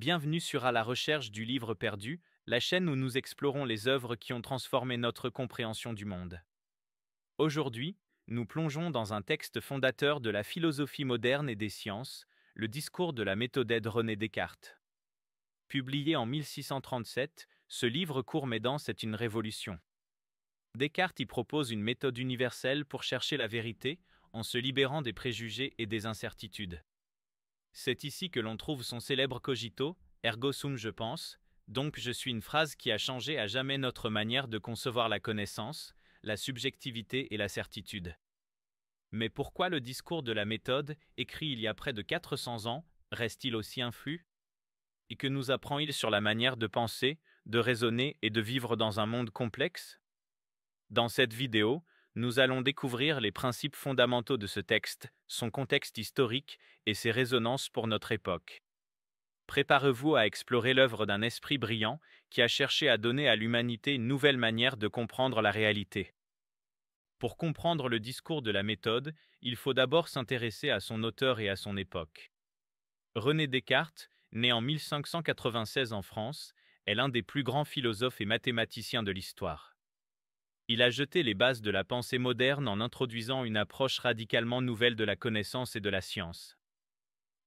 Bienvenue sur À la recherche du livre perdu, la chaîne où nous explorons les œuvres qui ont transformé notre compréhension du monde. Aujourd'hui, nous plongeons dans un texte fondateur de la philosophie moderne et des sciences, le discours de la méthode de René Descartes. Publié en 1637, ce livre court mais dense est une révolution. Descartes y propose une méthode universelle pour chercher la vérité, en se libérant des préjugés et des incertitudes. C'est ici que l'on trouve son célèbre cogito, ergo sum je pense, donc je suis, une phrase qui a changé à jamais notre manière de concevoir la connaissance, la subjectivité et la certitude. Mais pourquoi le discours de la méthode, écrit il y a près de 400 ans, reste-t-il aussi influe? Et que nous apprend-il sur la manière de penser, de raisonner et de vivre dans un monde complexe? Dans cette vidéo, nous allons découvrir les principes fondamentaux de ce texte, son contexte historique et ses résonances pour notre époque. Préparez-vous à explorer l'œuvre d'un esprit brillant qui a cherché à donner à l'humanité une nouvelle manière de comprendre la réalité. Pour comprendre le discours de la méthode, il faut d'abord s'intéresser à son auteur et à son époque. René Descartes, né en 1596 en France, est l'un des plus grands philosophes et mathématiciens de l'histoire. Il a jeté les bases de la pensée moderne en introduisant une approche radicalement nouvelle de la connaissance et de la science.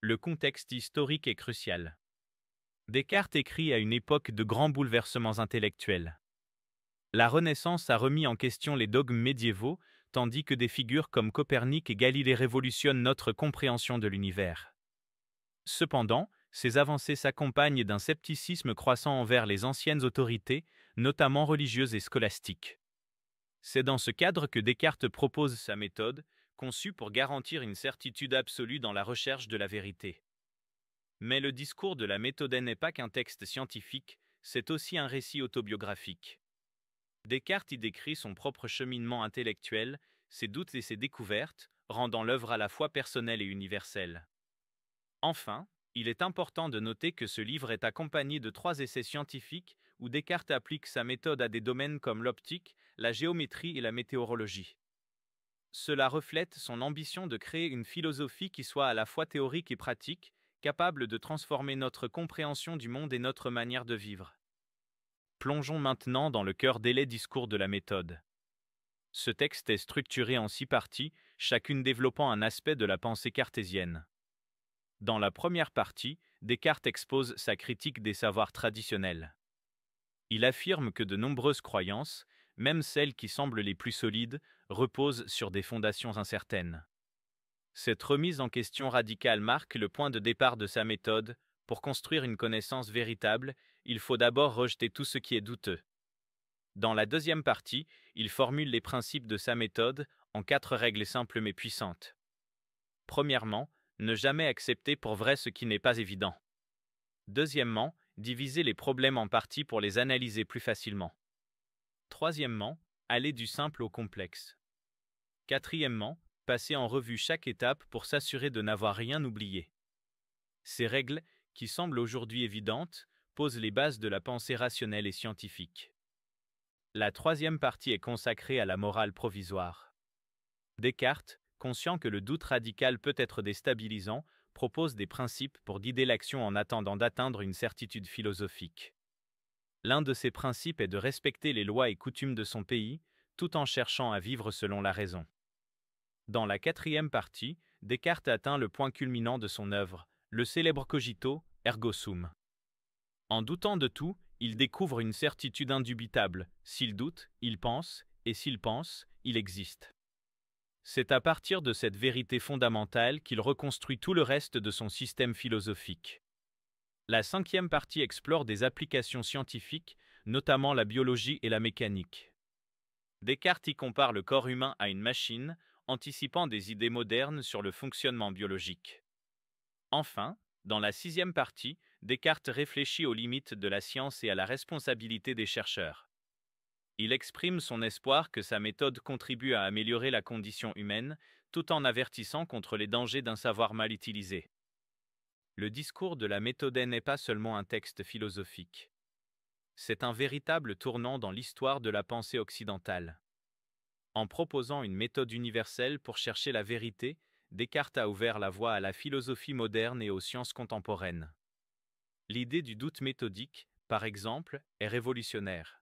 Le contexte historique est crucial. Descartes écrit à une époque de grands bouleversements intellectuels. La Renaissance a remis en question les dogmes médiévaux, tandis que des figures comme Copernic et Galilée révolutionnent notre compréhension de l'univers. Cependant, ces avancées s'accompagnent d'un scepticisme croissant envers les anciennes autorités, notamment religieuses et scolastiques. C'est dans ce cadre que Descartes propose sa méthode, conçue pour garantir une certitude absolue dans la recherche de la vérité. Mais le discours de la méthode n'est pas qu'un texte scientifique, c'est aussi un récit autobiographique. Descartes y décrit son propre cheminement intellectuel, ses doutes et ses découvertes, rendant l'œuvre à la fois personnelle et universelle. Enfin, il est important de noter que ce livre est accompagné de 3 essais scientifiques où Descartes applique sa méthode à des domaines comme l'optique, la géométrie et la météorologie. Cela reflète son ambition de créer une philosophie qui soit à la fois théorique et pratique, capable de transformer notre compréhension du monde et notre manière de vivre. Plongeons maintenant dans le cœur des discours de la méthode. Ce texte est structuré en 6 parties, chacune développant un aspect de la pensée cartésienne. Dans la première partie, Descartes expose sa critique des savoirs traditionnels. Il affirme que de nombreuses croyances, même celles qui semblent les plus solides, reposent sur des fondations incertaines. Cette remise en question radicale marque le point de départ de sa méthode. Pour construire une connaissance véritable, il faut d'abord rejeter tout ce qui est douteux. Dans la deuxième partie, il formule les principes de sa méthode en 4 règles simples mais puissantes. Premièrement, ne jamais accepter pour vrai ce qui n'est pas évident. Deuxièmement, diviser les problèmes en parties pour les analyser plus facilement. Troisièmement, aller du simple au complexe. Quatrièmement, passer en revue chaque étape pour s'assurer de n'avoir rien oublié. Ces règles, qui semblent aujourd'hui évidentes, posent les bases de la pensée rationnelle et scientifique. La troisième partie est consacrée à la morale provisoire. Descartes, conscient que le doute radical peut être déstabilisant, propose des principes pour guider l'action en attendant d'atteindre une certitude philosophique. L'un de ces principes est de respecter les lois et coutumes de son pays, tout en cherchant à vivre selon la raison. Dans la quatrième partie, Descartes atteint le point culminant de son œuvre, le célèbre cogito, ergo sum. En doutant de tout, il découvre une certitude indubitable. S'il doute, il pense, et s'il pense, il existe. C'est à partir de cette vérité fondamentale qu'il reconstruit tout le reste de son système philosophique. La cinquième partie explore des applications scientifiques, notamment la biologie et la mécanique. Descartes y compare le corps humain à une machine, anticipant des idées modernes sur le fonctionnement biologique. Enfin, dans la sixième partie, Descartes réfléchit aux limites de la science et à la responsabilité des chercheurs. Il exprime son espoir que sa méthode contribue à améliorer la condition humaine, tout en avertissant contre les dangers d'un savoir mal utilisé. Le discours de la méthode n'est pas seulement un texte philosophique. C'est un véritable tournant dans l'histoire de la pensée occidentale. En proposant une méthode universelle pour chercher la vérité, Descartes a ouvert la voie à la philosophie moderne et aux sciences contemporaines. L'idée du doute méthodique, par exemple, est révolutionnaire.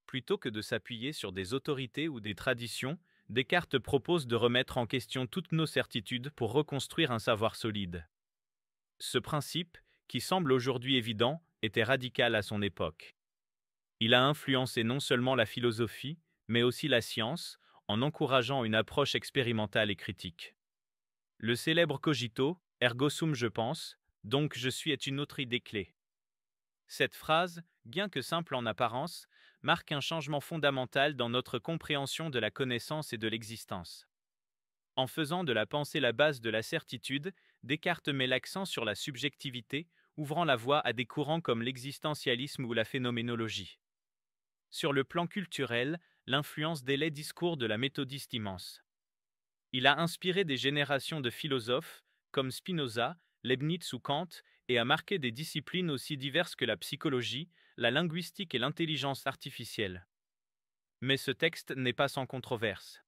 Plutôt que de s'appuyer sur des autorités ou des traditions, Descartes propose de remettre en question toutes nos certitudes pour reconstruire un savoir solide. Ce principe, qui semble aujourd'hui évident, était radical à son époque. Il a influencé non seulement la philosophie, mais aussi la science, en encourageant une approche expérimentale et critique. Le célèbre cogito, ergo sum je pense, donc je suis est une autre idée clé. Cette phrase, bien que simple en apparence, marque un changement fondamental dans notre compréhension de la connaissance et de l'existence. En faisant de la pensée la base de la certitude, Descartes met l'accent sur la subjectivité, ouvrant la voie à des courants comme l'existentialisme ou la phénoménologie. Sur le plan culturel, l'influence des laids discours de la méthodiste immense. Il a inspiré des générations de philosophes, comme Spinoza, Leibniz ou Kant, et a marqué des disciplines aussi diverses que la psychologie, la linguistique et l'intelligence artificielle. Mais ce texte n'est pas sans controverse.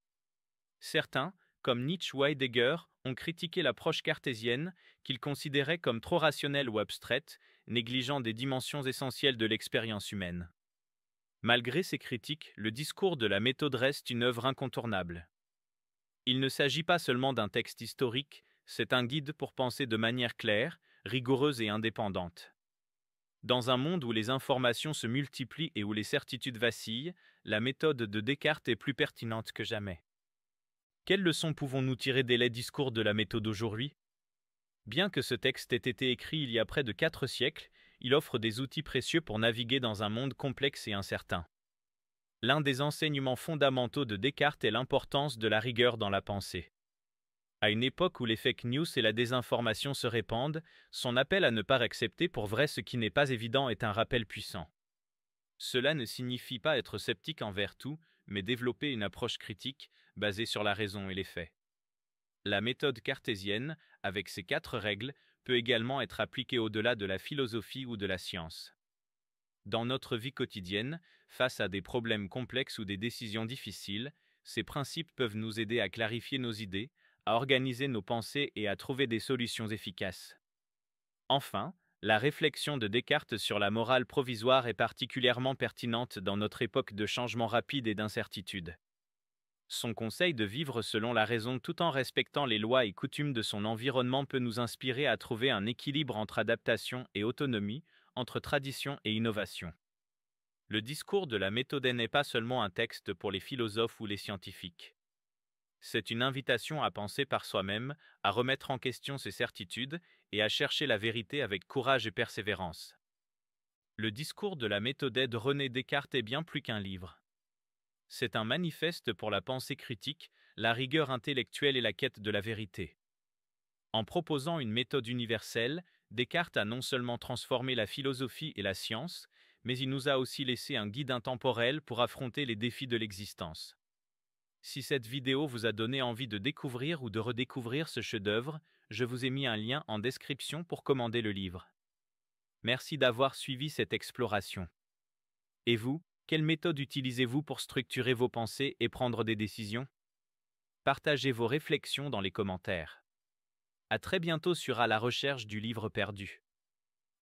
Certains, comme Nietzsche ou Heidegger, ont critiqué l'approche cartésienne, qu'ils considéraient comme trop rationnelle ou abstraite, négligeant des dimensions essentielles de l'expérience humaine. Malgré ces critiques, le discours de la méthode reste une œuvre incontournable. Il ne s'agit pas seulement d'un texte historique, c'est un guide pour penser de manière claire, rigoureuse et indépendante. Dans un monde où les informations se multiplient et où les certitudes vacillent, la méthode de Descartes est plus pertinente que jamais. Quelles leçons pouvons-nous tirer des laids discours de la méthode aujourd'hui? Bien que ce texte ait été écrit il y a près de 4 siècles, il offre des outils précieux pour naviguer dans un monde complexe et incertain. L'un des enseignements fondamentaux de Descartes est l'importance de la rigueur dans la pensée. À une époque où les fake news et la désinformation se répandent, son appel à ne pas accepter pour vrai ce qui n'est pas évident est un rappel puissant. Cela ne signifie pas être sceptique envers tout, mais développer une approche critique basée sur la raison et les faits. La méthode cartésienne, avec ses 4 règles, peut également être appliquée au-delà de la philosophie ou de la science. Dans notre vie quotidienne, face à des problèmes complexes ou des décisions difficiles, ces principes peuvent nous aider à clarifier nos idées, à organiser nos pensées et à trouver des solutions efficaces. Enfin, la réflexion de Descartes sur la morale provisoire est particulièrement pertinente dans notre époque de changement rapide et d'incertitude. Son conseil de vivre selon la raison tout en respectant les lois et coutumes de son environnement peut nous inspirer à trouver un équilibre entre adaptation et autonomie, entre tradition et innovation. Le discours de la méthode n'est pas seulement un texte pour les philosophes ou les scientifiques. C'est une invitation à penser par soi-même, à remettre en question ses certitudes et à chercher la vérité avec courage et persévérance. Le discours de la méthode de René Descartes est bien plus qu'un livre. C'est un manifeste pour la pensée critique, la rigueur intellectuelle et la quête de la vérité. En proposant une méthode universelle, Descartes a non seulement transformé la philosophie et la science, mais il nous a aussi laissé un guide intemporel pour affronter les défis de l'existence. Si cette vidéo vous a donné envie de découvrir ou de redécouvrir ce chef-d'œuvre, je vous ai mis un lien en description pour commander le livre. Merci d'avoir suivi cette exploration. Et vous, quelle méthode utilisez-vous pour structurer vos pensées et prendre des décisions? Partagez vos réflexions dans les commentaires. À très bientôt sur À la recherche du livre perdu.